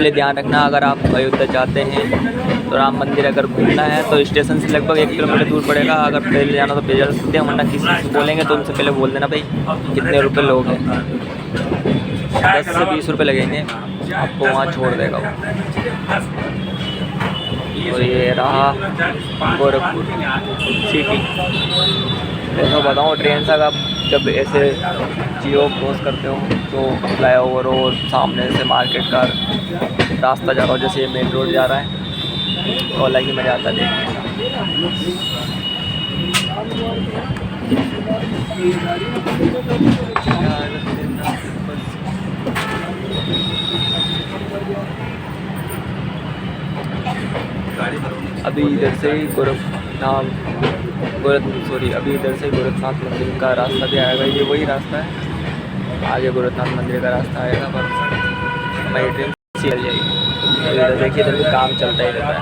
इसलिए ध्यान रखना, अगर आप अयोध्या जाते हैं तो राम मंदिर अगर घूमना है तो स्टेशन से लगभग 1 किलोमीटर दूर पड़ेगा। अगर पैदल जाना तो पैदल जा सकते हैं, वरना किसी से बोलेंगे तो उनसे पहले बोल देना भाई कितने रुपए लोग हैं। 10 से 20 रुपये लगेंगे, आपको वहाँ छोड़ देगा वो। तो ये रहा गोरखपुर सिटी। ऐसा बताऊँ, ट्रेन से अगर जब ऐसे जियो क्रॉस करते हो तो फ्लाईओवर और सामने से मार्केट का रास्ता जा रहा हो, जैसे ये मेन रोड जा रहा है, तो अलग ही मज़ा आता है देखने का। अभी इधर से ही अभी इधर से गोरखनाथ मंदिर का रास्ता भी आएगा। ये वही रास्ता है, आगे गोरखनाथ मंदिर का रास्ता आएगा, पर हमारी ट्रेन चल जाएगी। तो इधर देखिए, इधर भी काम चलता ही रहता है।